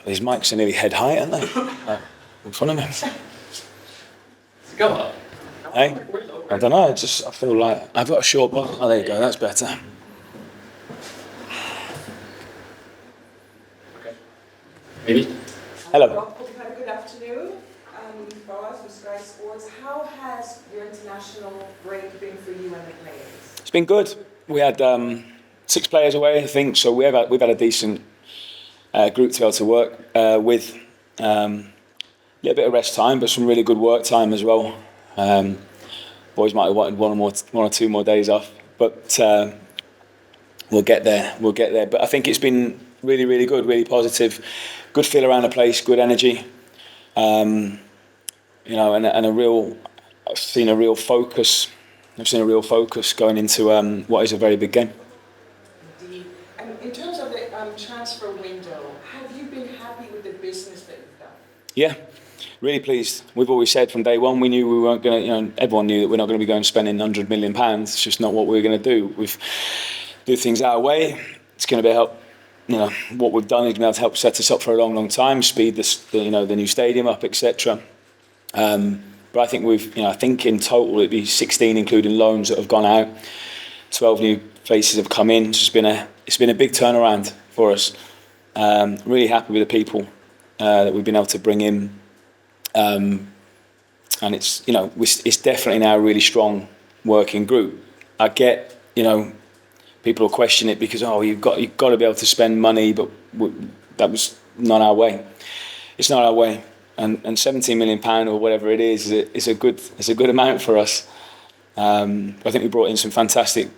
These mics are nearly head height, aren't they? In front of me. Go on. Hey? I don't know, I feel like I've got a short bottle. Oh, there you go, that's better. Okay. Maybe. Hello. Hope you've had a good afternoon. Boaz from Sky Sports. How has your international break been for you and the players? It's been good. We had 6 players away, I think, so we've had a decent group to be able to work with. A little bit of rest time, but some really good work time as well. Boys might have wanted one or two more days off, but we'll get there. But I think it's been really, really good, really positive. Good feel around the place, good energy. And a real. I've seen a real focus going into what is a very big game. Indeed. And in terms of the transfer window, have you been happy with the business that you've done? Yeah, really pleased. We've always said from day one we knew we weren't going to. Everyone knew that we're not going to be going spending £100 million. It's just not what we were going to do. We've do things our way. It's going to be help. What we've done is going to help set us up for a long, long time. Speed the new stadium up, etc. But I think I think in total it'd be 16, including loans that have gone out. 12 new faces have come in. It's been a big turnaround for us. Really happy with the people that we've been able to bring in, and it's definitely now a really strong working group. I get people will question it because you've got to be able to spend money, but that was not our way. It's not our way. And £17 million or whatever it is a good amount for us. I think we brought in some fantastic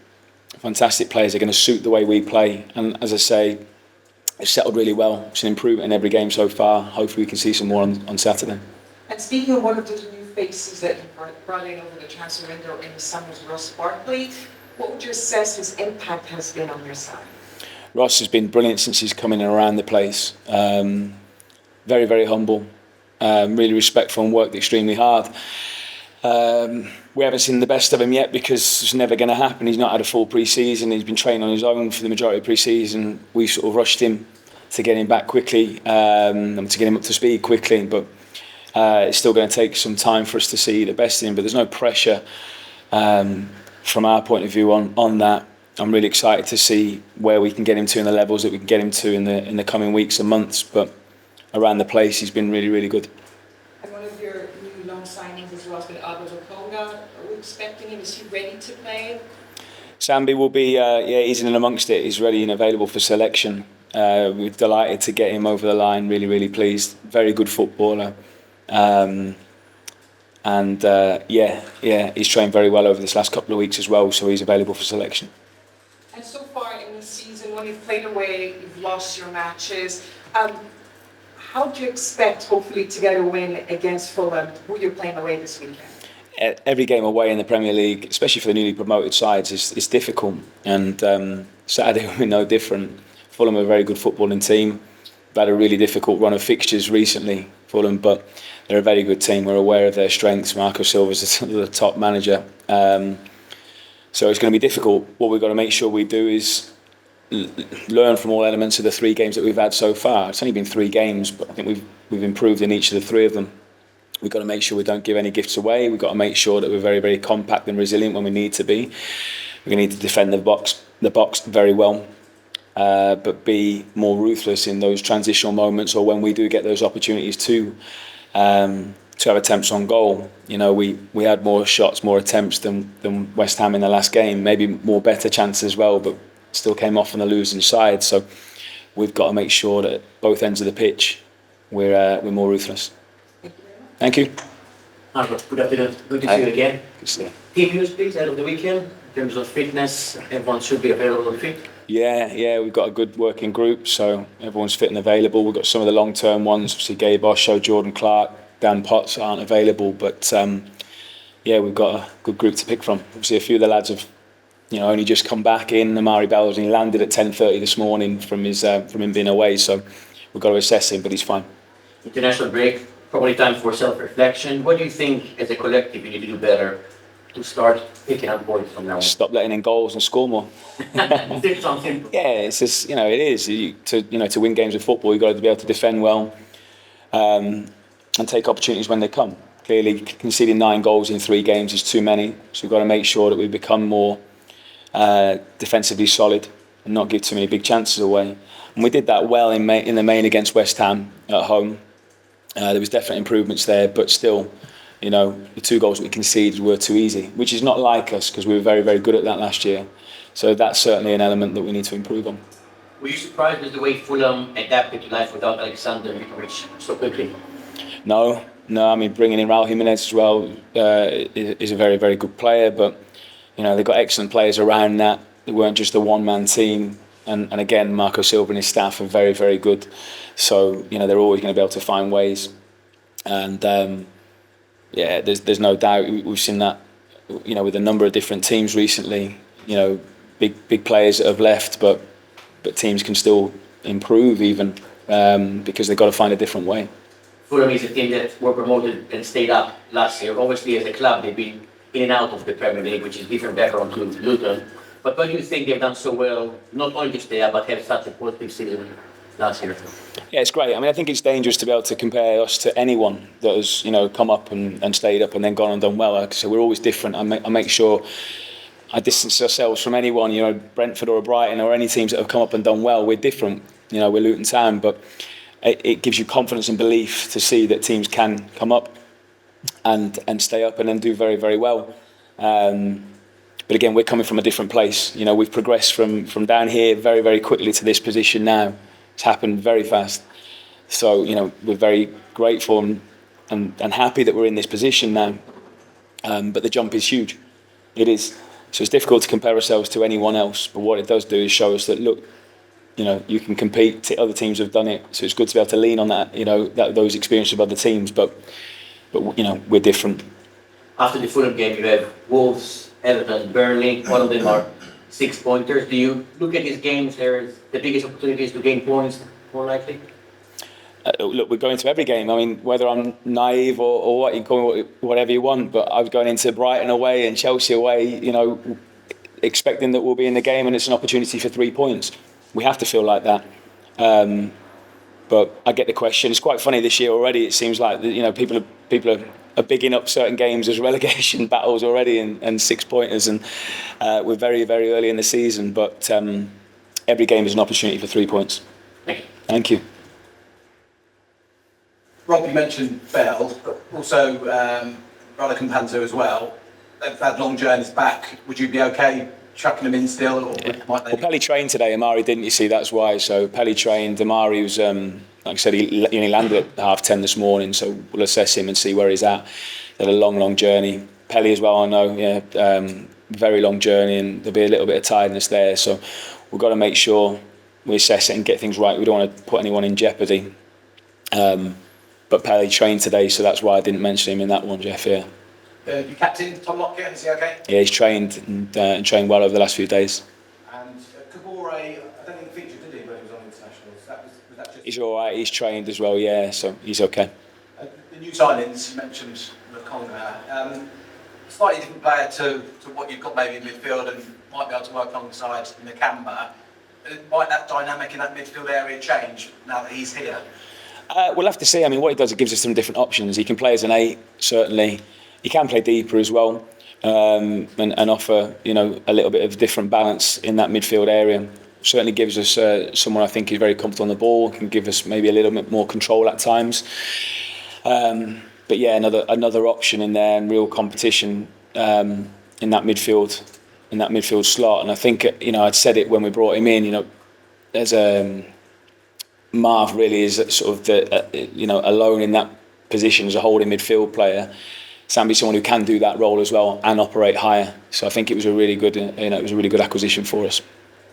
players. They're going to suit the way we play. And as I say, it's settled really well. It's an improvement in every game so far. Hopefully we can see some more on Saturday. And speaking of one of the new faces that you brought in over the transfer window in the summer, Ross Barkley, what would you assess his impact has been on your side? Ross has been brilliant since he's come in and around the place. Very, very humble. Really respectful and worked extremely hard. We haven't seen the best of him yet because it's never going to happen. He's not had a full pre-season. He's been training on his own for the majority of pre-season. We sort of rushed him to get him back quickly, and to get him up to speed quickly. But it's still going to take some time for us to see the best in him. But there's no pressure from our point of view on that. I'm really excited to see where we can get him to and the levels that we can get him to in the coming weeks and months. But around the place, he's been really, really good. And one of your new loan signings as well has been Edwards Lukonga. Are we expecting him? Is he ready to play? Sambi will be, he's in and amongst it. He's ready and available for selection. We're delighted to get him over the line. Really, really pleased. Very good footballer. He's trained very well over this last couple of weeks as well, so he's available for selection. And so far in the season, when you've played away, you've lost your matches. How do you expect, hopefully, to get a win against Fulham, who you're playing away this weekend? Every game away in the Premier League, especially for the newly promoted sides, is difficult. And Saturday will be no different. Fulham are a very good footballing team. We've had a really difficult run of fixtures recently, Fulham, but they're a very good team. We're aware of their strengths. Marco Silva's the top manager. So it's going to be difficult. What we've got to make sure we do is learn from all elements of the 3 games that we've had so far. It's only been 3 games, but I think we've improved in each of the 3 of them. We've got to make sure we don't give any gifts away. We've got to make sure that we're very, very compact and resilient when we need to be. We're going to need to defend the box very well, but be more ruthless in those transitional moments or when we do get those opportunities to have attempts on goal. We had more shots, more attempts than West Ham in the last game. Maybe more better chances as well, but still came off on the losing side. So we've got to make sure that both ends of the pitch we're more ruthless. Thank you. Marco, good afternoon. Good to see you again. Good to see you. Team news, please, ahead of the weekend. In terms of fitness, everyone should be available and fit. Yeah, we've got a good working group, so everyone's fit and available. We've got some of the long-term ones, obviously Gay Bosho, Jordan Clark, Dan Potts aren't available, but we've got a good group to pick from. Obviously a few of the lads have only just come back in. Amari Bells, and he landed at 10:30 this morning from him being away, so we've got to assess him, but he's fine. International break, probably time for self-reflection. What do you think as a collective you need to do better to start picking up points from now on? Stop letting in goals and score more. It's something. Yeah, it's just, it is. To win games of football, you've got to be able to defend well, and take opportunities when they come. Clearly, conceding 9 goals in 3 games is too many, so we've got to make sure that we become more defensively solid and not give too many big chances away. And we did that well in the main against West Ham at home. There was definitely improvements there, but still, the 2 goals that we conceded were too easy, which is not like us because we were very, very good at that last year. So that's certainly an element that we need to improve on. Were you surprised with the way Fulham adapted to life without Alexander Mitrovic so quickly? No. I mean, bringing in Raul Jimenez as well is a very, very good player, but they've got excellent players around that. They weren't just a one-man team, and again, Marco Silva and his staff are very, very good. So they're always going to be able to find ways, and there's no doubt we've seen that with a number of different teams recently. Big players that have left, but teams can still improve even because they've got to find a different way. Fulham is a team that were promoted and stayed up last year. Obviously, as a club, they've been in and out of the Premier League, which is different background to Luton. But why do you think they've done so well, not only to stay up, but have such a positive season last year? Yeah, it's great. I mean, I think it's dangerous to be able to compare us to anyone that has, come up and stayed up and then gone and done well. Like I said, we're always different. I make sure I distance ourselves from anyone, Brentford or Brighton or any teams that have come up and done well. We're different. We're Luton Town, but it gives you confidence and belief to see that teams can come up and stay up and then do very, very well. But again, we're coming from a different place. We've progressed from down here very, very quickly to this position now. It's happened very fast. So, we're very grateful and happy that we're in this position now. But the jump is huge. It is. So it's difficult to compare ourselves to anyone else. But what it does do is show us that, look, you can compete. Other teams have done it. So it's good to be able to lean on that, those experiences of other teams. But we're different. After the Fulham game, you have Wolves, Everton, Burnley. One of them are 6-pointers. Do you look at these games? There's the biggest opportunities to gain points, more likely? Look, we're going to every game. I mean, whether I'm naive or what, you call it whatever you want, but I was going into Brighton away and Chelsea away, expecting that we'll be in the game and it's an opportunity for 3 points. We have to feel like that. But I get the question. It's quite funny this year already. It seems like people are bigging up certain games as relegation battles already and 6-pointers, and we're very, very early in the season. But every game is an opportunity for 3 points. Thank you. Rob, you mentioned Bell, but also Rada Campanzo as well. They've had long journeys back. Would you be okay chucking them in still, or might they? Well, Pelly trained today. Amari didn't. You see, that's why. So Pelly trained. Amari was, like I said, he only landed at 10:30 this morning. So we'll assess him and see where he's at. They had a long journey. Pelly as well, I know. Yeah, very long journey, and there'll be a little bit of tiredness there. So we've got to make sure we assess it and get things right. We don't want to put anyone in jeopardy. But Pelly trained today, so that's why I didn't mention him in that one, Jeff. Yeah. Your captain, Tom Lockett, is he okay? Yeah, he's trained and trained well over the last few days. And Kabore, I don't think he featured, did he, when he was on internationals? Was that just... He's all right. He's trained as well. Yeah, so he's okay. The new signings, you mentioned Lokonga. Slightly different player to what you've got maybe in midfield, and might be able to work alongside Nakamba. Might that dynamic in that midfield area change now that he's here? We'll have to see. I mean, what he does, it gives us some different options. He can play as an 8, certainly. He can play deeper as well, and offer a little bit of different balance in that midfield area. Certainly gives us someone I think is very comfortable on the ball, can give us maybe a little bit more control at times. But yeah, another option in there and real competition in that midfield slot. And I think I'd said it when we brought him in. There's Marv really is sort of alone in that position as a holding midfield player. Sambi's someone who can do that role as well and operate higher. So I think it was a really good acquisition for us.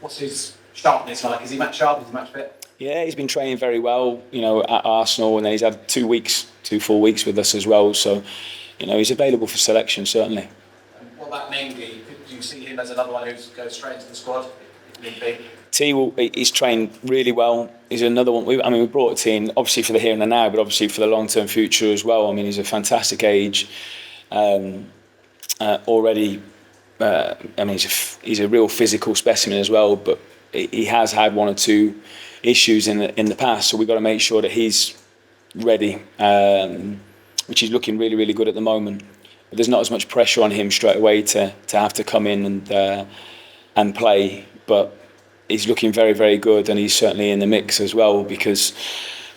What's his sharpness like? Is he match sharp? Is he match fit? Yeah, he's been training very well, at Arsenal, and then he's had 2 full weeks with us as well. So, he's available for selection certainly. And what about Mengi? Do you see him as another one who goes straight into the squad if need be? He's trained really well. He's another one. We brought T in obviously for the here and the now, but obviously for the long-term future as well. I mean, he's a fantastic age, and already. I mean, he's a real physical specimen as well, but he has had one or two issues in the past. So we've got to make sure that he's ready, which he's looking really, really good at the moment. But there's not as much pressure on him straight away to have to come in and play. But he's looking very, very good, and he's certainly in the mix as well because.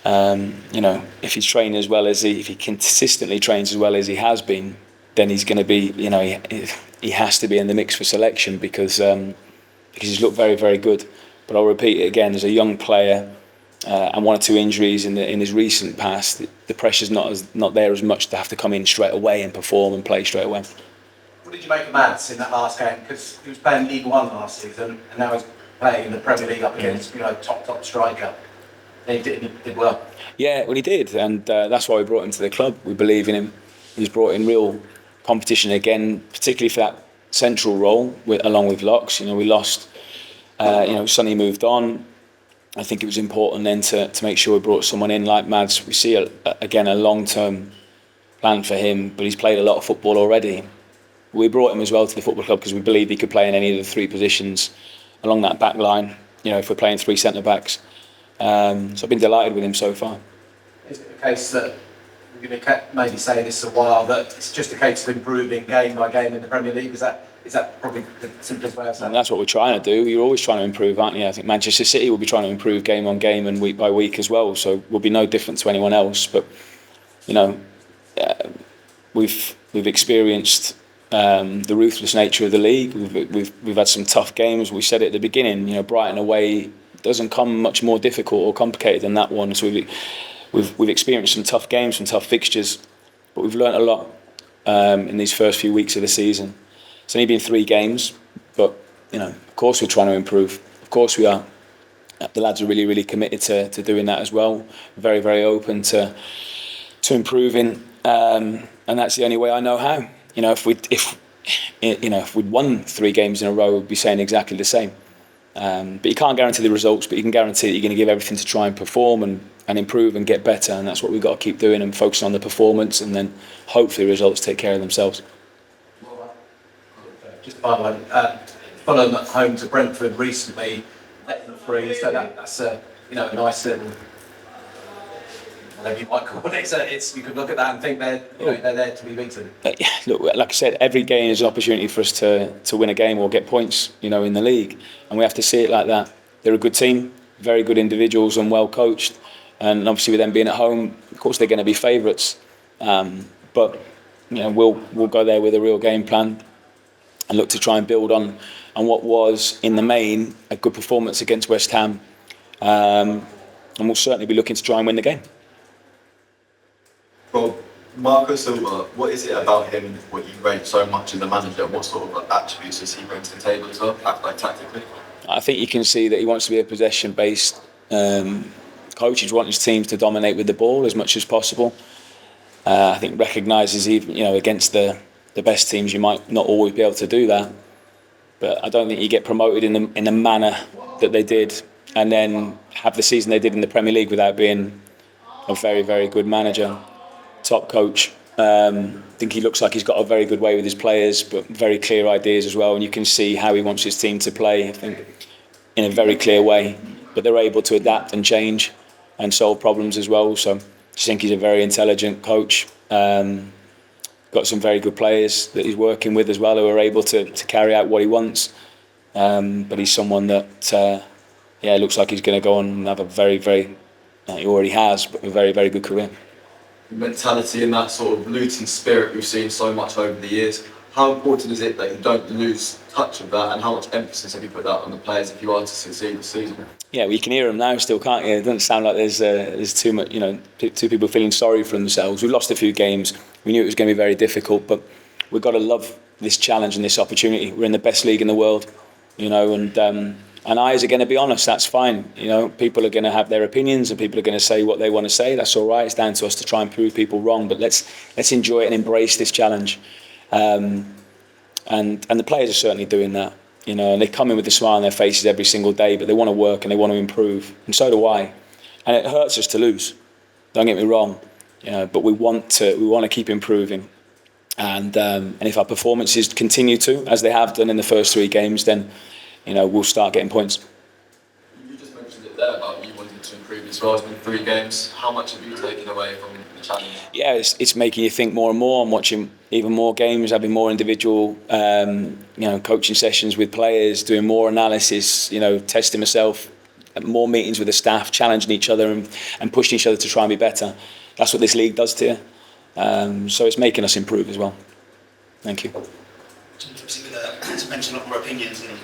If he's training as well as if he consistently trains as well as he has been, then he's going to be, he has to be in the mix for selection because he's looked very, very good. But I'll repeat it again: as a young player and one or two injuries in his recent past, the pressure's not there as much to have to come in straight away and perform and play straight away. What did you make of Mads in that last game? Because he was playing League One last season, and now he's playing in the Premier League up against top striker. He did well. Yeah, well, he did, and that's why we brought him to the club. We believe in him. He's brought in real competition again, particularly for that central role, along with Locks. We lost. Sonny moved on. I think it was important then to make sure we brought someone in like Mads. We see again a long-term plan for him, but he's played a lot of football already. We brought him as well to the football club because we believe he could play in any of the three positions along that back line. If we're playing three centre backs. So I've been delighted with him so far. Is it the case that we're going to maybe say this a while, that it's just a case of improving game by game in the Premier League? Is that probably the simplest way of saying it? And that's what we're trying to do. You're always trying to improve, aren't you? I think Manchester City will be trying to improve game on game and week by week as well. So we'll be no different to anyone else. But we've experienced the ruthless nature of the league. We've had some tough games. We said it at the beginning. Brighton away doesn't come much more difficult or complicated than that one. So we've experienced some tough games, some tough fixtures, but we've learnt a lot in these first few weeks of the season. It's only been 3 games, but of course we're trying to improve. Of course we are. The lads are really, really committed to doing that as well. Very, very open to improving, and that's the only way I know how. If we'd won 3 games in a row, we'd be saying exactly the same. But you can't guarantee the results, but you can guarantee that you're going to give everything to try and perform and improve and get better, and that's what we've got to keep doing and focus on the performance, and then hopefully the results take care of themselves. Just by the way, Fulham at home to Brentford recently, let them free, so that's a nice little. Whatever you might call it, you could look at that and think they're there to be beaten. Look, like I said, every game is an opportunity for us to win a game or get points, in the league, and we have to see it like that. They're a good team, very good individuals and well coached, and obviously with them being at home, of course they're going to be favourites. But we'll go there with a real game plan and look to try and build on what was in the main a good performance against West Ham, and we'll certainly be looking to try and win the game. Well, Marco Silva, what is it about him what you rate so much in the manager? What sort of attributes does he bring to the table as well, tactically? I think you can see that he wants to be a possession-based coach. He's wanting his teams to dominate with the ball as much as possible. I think recognises even against the best teams you might not always be able to do that. But I don't think you get promoted in the manner that they did and then have the season they did in the Premier League without being a very, very good manager. Top coach. I think he looks like he's got a very good way with his players, but very clear ideas as well, and you can see how he wants his team to play, I think, in a very clear way. But they're able to adapt and change and solve problems as well. So I just think he's a very intelligent coach. Got some very good players that he's working with as well who are able to carry out what he wants. But he's someone that looks like he's going to go on and have a very, very, he already has, but a very, very good career. Mentality and that sort of Luton spirit we've seen so much over the years. How important is it that you don't lose touch of that, and how much emphasis have you put that on the players if you are to succeed this season? Yeah, well, you can hear them now still, can't you? It doesn't sound like there's too much, two people feeling sorry for themselves. We've lost a few games. We knew it was going to be very difficult, but we've got to love this challenge and this opportunity. We're in the best league in the world, and eyes are going to be honest. That's fine. People are going to have their opinions and people are going to say what they want to say. That's all right. It's down to us to try and prove people wrong. But let's enjoy it and embrace this challenge. And the players are certainly doing that. And they come in with a smile on their faces every single day. But they want to work and they want to improve. And so do I. And it hurts us to lose. Don't get me wrong. But we want to keep improving. And if our performances continue to, as they have done in the first 3 games, then we'll start getting points. You just mentioned it there about you wanting to improve as well. It's been 3 games. How much have you taken away from the challenge? Yeah, it's making you think more and more. I'm watching even more games, having more individual, coaching sessions with players, doing more analysis, testing myself, more meetings with the staff, challenging each other and pushing each other to try and be better. That's what this league does to you. So it's making us improve as well. Thank you. Obviously, to mention a lot more opinions and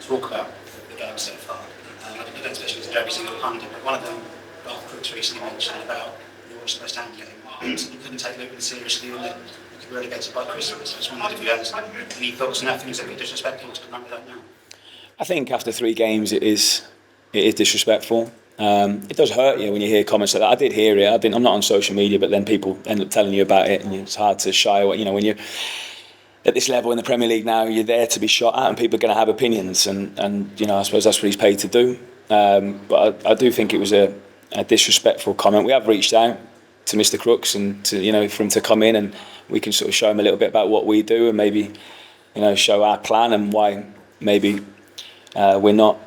talk about the game so far. I don't especially with every single pundit, but one of them, Barkley Crooks, recently mentioned about your West Ham game. You couldn't take Luton seriously and that you could relegate it by Christmas. I just wondered if you had any thoughts on that. Things that be disrespectful to come up with that now. I think after 3 games, it is disrespectful. It does hurt you when you hear comments like that. I did hear it. I'm not on social media, but then people end up telling you about it, and it's hard to shy away. When you're at this level in the Premier League now, you're there to be shot at, and people are going to have opinions, and I suppose that's what he's paid to do. But I do think it was a disrespectful comment. We have reached out to Mr. Crooks and to for him to come in, and we can sort of show him a little bit about what we do, and maybe show our plan and why maybe we're not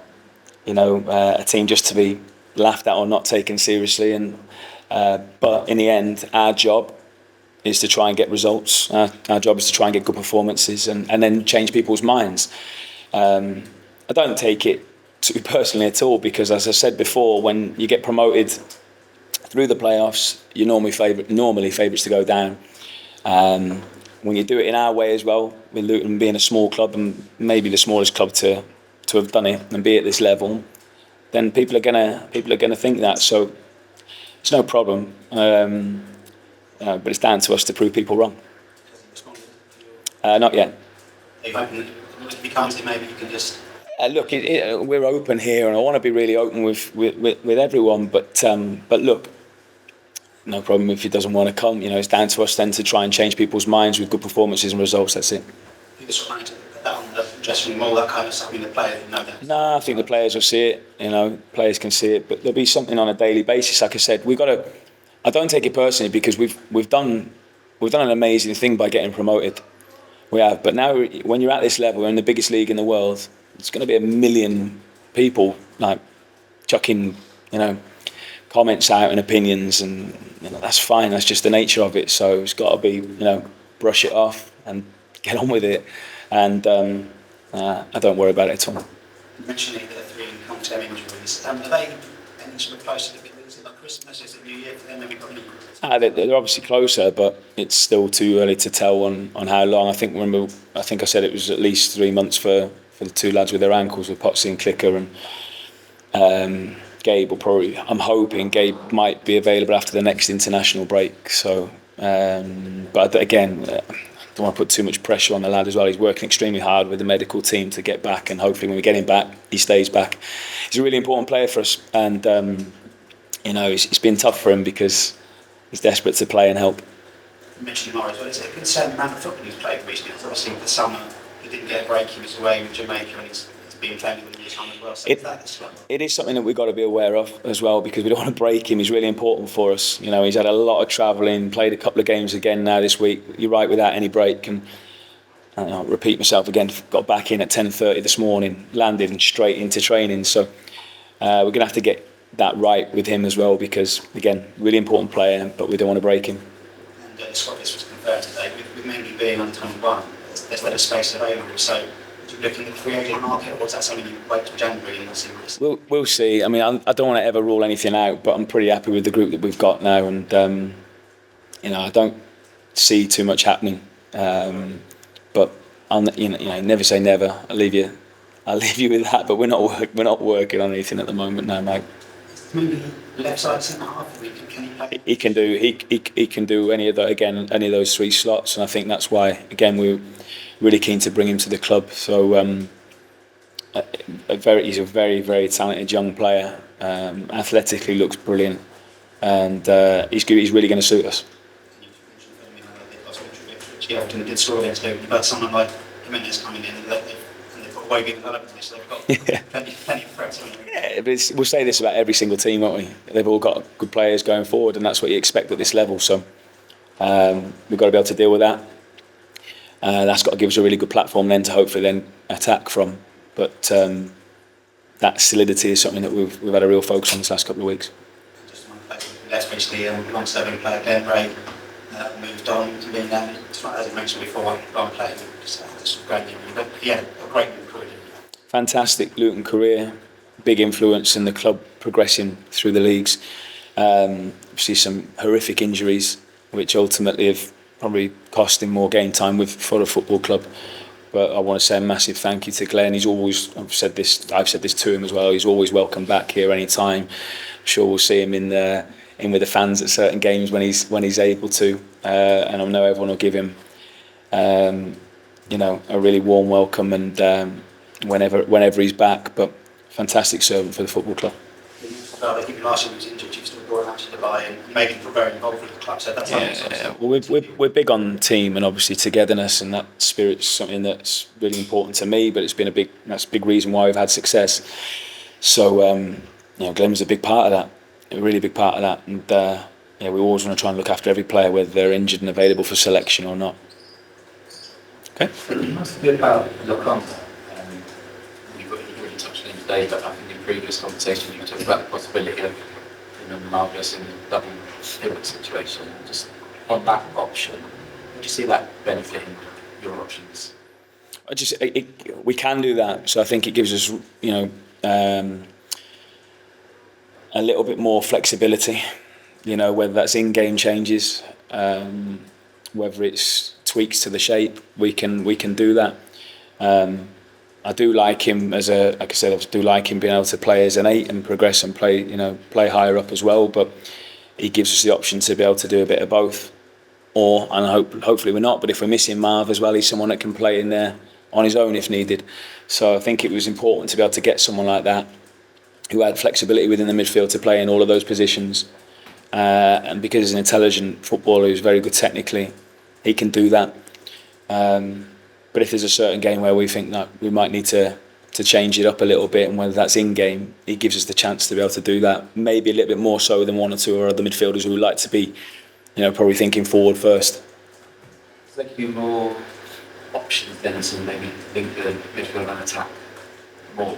a team just to be laughed at or not taken seriously. But in the end, our job is to try and get results. Our job is to try and get good performances and then change people's minds. I don't take it too personally at all, because as I said before, when you get promoted through the playoffs, you're normally favourites to go down. When you do it in our way as well, with Luton being a small club and maybe the smallest club to have done it and be at this level, then people are gonna think that. So it's no problem. But it's down to us to prove people wrong. Not yet. If you can't, maybe you can just. Look, we're open here, and I want to be really open with everyone. But look, no problem if he doesn't want to come. It's down to us then to try and change people's minds with good performances and results. That's it. You just trying to put that on the dressing room, all that kind of stuff. I mean, the players know that. No, I think the players will see it. Players can see it, but there'll be something on a daily basis. Like I said, we've got to. I don't take it personally, because we've done an amazing thing by getting promoted. We have, but now when you're at this level, we're in the biggest league in the world. It's going to be 1 million people like chucking, comments out and opinions, and that's fine. That's just the nature of it. So it's got to be, brush it off and get on with it. And I don't worry about it at all. You mentioned the 3 long-term injuries. Are they any sort of close to the Is it like Christmas? Is it New Year for them? Have you got any? They're obviously closer, but it's still too early to tell on how long. I think I said it was at least 3 months for the 2 lads with their ankles, with Potsy and Clicker, and Gabe will probably. I'm hoping Gabe might be available after the next international break. So, but again, I don't want to put too much pressure on the lad as well. He's working extremely hard with the medical team to get back, and hopefully when we get him back, he stays back. He's a really important player for us, and it's been tough for him because he's desperate to play and help. You mentioned Morris, well, is it a concerned amount of football he's played recently? Because obviously the summer he didn't get a break, he was away with Jamaica, and he's been playing with his time as well. So it is something that we've got to be aware of as well, because we don't want to break him. He's really important for us. He's had a lot of travelling, played a couple of games again now this week. You're right, without any break. And I'll repeat myself again, got back in at 10:30 this morning, landed and straight into training. So we're going to have to get that right with him as well, because again, really important player, but we don't want to break him. And the squad list was confirmed today with Mengi being on 21. There's a space available. So would you look in the free agent market, or is that something you wait till January and see? We'll see. I mean, I don't want to ever rule anything out, but I'm pretty happy with the group that we've got now, and I don't see too much happening. But I'll never say never. I'll leave you with that. But we're not working on anything at the moment now, mate. Maybe left side centre half. Can he play? He can do any of those 3 slots, and I think that's why again we're really keen to bring him to the club. So he's a very, very talented young player. Athletically looks brilliant, and he's really going to suit us. You mentioned Mitrovic, he often did score against Luton. You've had someone like Jimenez coming in, and they've got way bigger development, so they've got plenty of threats. Yeah, but we'll say this about every single team, won't we? They've all got good players going forward, and that's what you expect at this level. So we've got to be able to deal with that. That's got to give us a really good platform then to hopefully then attack from. But that solidity is something that we've had a real focus on this last couple of weeks. Just one player left recently, long-serving player Glen Rea moved on to being, as I mentioned before, one player. That's great news. But yeah, a great new career. Fantastic Luton career, big influence in the club progressing through the leagues. See some horrific injuries, which ultimately have probably cost him more game time for a football club. But I want to say a massive thank you to Glenn. He's always, I've said this to him as well, he's always welcome back here anytime. I'm sure we'll see him in with the fans at certain games when he's able to. And I know everyone will give him a really warm welcome and whenever he's back. But fantastic servant for the football club. I think last year he was injured, you still brought him actually to buy and made him very involved with the club. So that's well, we're big on team and obviously togetherness, and that spirit's something that's really important to me. But it's been that's a big reason why we've had success. So Glenn was a big part of that, a really big part of that. And we always want to try and look after every player, whether they're injured and available for selection or not. Okay. You must be about Lokonga. You've already touched on him today, but I think in previous conversations you talked about the possibility of Marvellous in the double pivot situation. Just on that option, would you see that benefiting your options? We can do that, so I think it gives us a little bit more flexibility. Whether that's in-game changes, whether it's tweaks to the shape, we can do that. I do like him like I said, I do like him being able to play as an 8 and progress and play higher up as well. But he gives us the option to be able to do a bit of both. Hopefully we're not. But if we're missing Marv as well, he's someone that can play in there on his own if needed. So I think it was important to be able to get someone like that who had flexibility within the midfield to play in all of those positions. And because he's an intelligent footballer who's very good technically, he can do that. But if there's a certain game where we think that we might need to change it up a little bit, and whether that's in-game, he gives us the chance to be able to do that. Maybe a little bit more so than one or two other midfielders who would like to be, probably thinking forward first. Does that give you more options then to maybe think the midfield and attack more?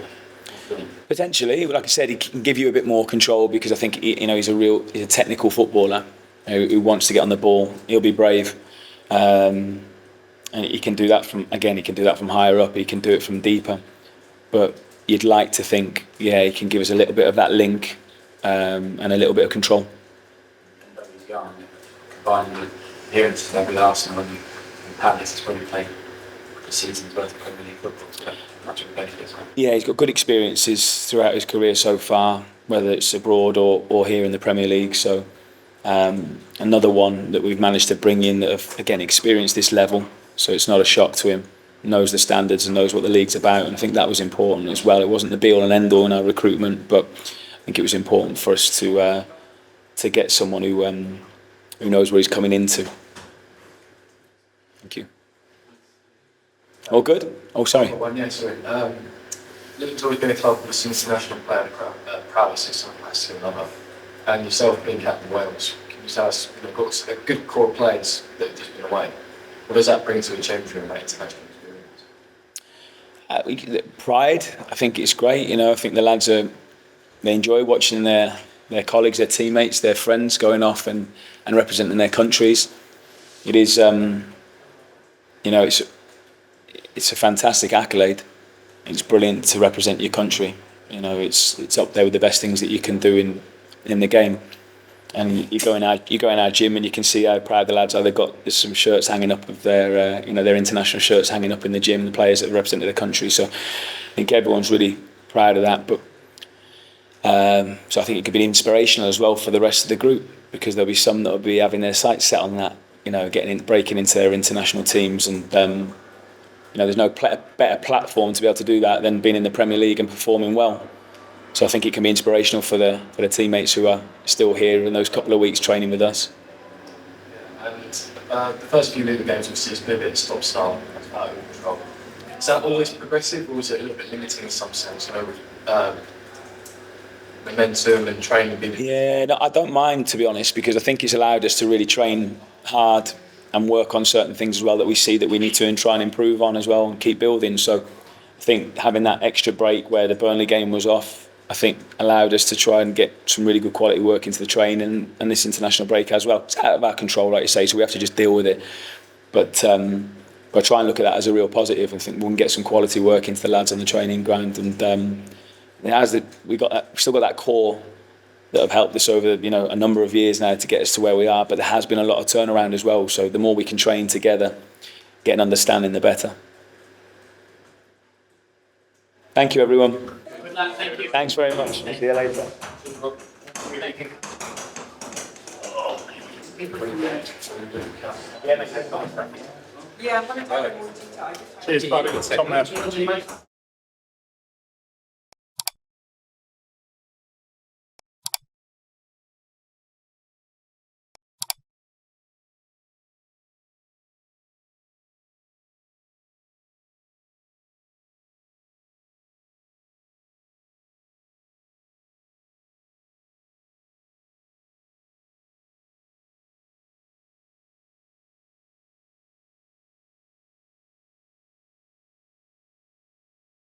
Potentially, like I said, he can give you a bit more control because I think he's a technical footballer who wants to get on the ball. He'll be brave. And he can do that from higher up, he can do it from deeper. But you'd like to think, he can give us a little bit of that link and a little bit of control. And though he's young, combined with appearances like with Arsenal and Palace, he's probably played a season's worth of Premier League football, so much of a benefit as well. Yeah, he's got good experiences throughout his career so far, whether it's abroad or here in the Premier League. So another one that we've managed to bring in that have, again, experienced this level. So it's not a shock to him, knows the standards and knows what the league's about, and I think that was important as well. It wasn't the be-all and end-all in our recruitment, but I think it was important for us to get someone who knows where he's coming into. Thank you. All good? Oh, sorry. Luton's always been a club with international player prowess in some capacity or another, and yourself being captain of Wales, can you tell us, you've got a good core of players that have just been away? What does that bring to a change room, that international experience? Pride, I think it's great. I think the lads they enjoy watching their colleagues, their teammates, their friends going off and representing their countries. It is, it's a fantastic accolade. It's brilliant to represent your country. It's up there with the best things that you can do in the game. And you go in our gym and you can see how proud the lads are. There's some shirts hanging up of their international shirts hanging up in the gym. The players that represent the country. So I think everyone's really proud of that. But so I think it could be inspirational as well for the rest of the group, because there'll be some that will be having their sights set on that. Breaking into their international teams, and there's no better platform to be able to do that than being in the Premier League and performing well. So I think it can be inspirational for the teammates who are still here in those couple of weeks training with us. And the first few Luton games, obviously, it's been a bit stop-start, out of control. Is that always progressive, or is it a little bit limiting in some sense? With momentum and training. Yeah, no, I don't mind, to be honest, because I think it's allowed us to really train hard and work on certain things as well that we see that we need to try and improve on as well and keep building. So I think having that extra break where the Burnley game was off, I think allowed us to try and get some really good quality work into the training and this international break as well. It's out of our control, like you say, so we have to just deal with it. But I try and look at that as a real positive. I think we can get some quality work into the lads on the training ground, and we've still got that core that have helped us over a number of years now to get us to where we are. But there has been a lot of turnaround as well. So the more we can train together, get an understanding, the better. Thank you, everyone. Good luck, thank you. Thanks very much. See you later. Yeah, I'm going to tell you more detail. Cheers, buddy. Top man.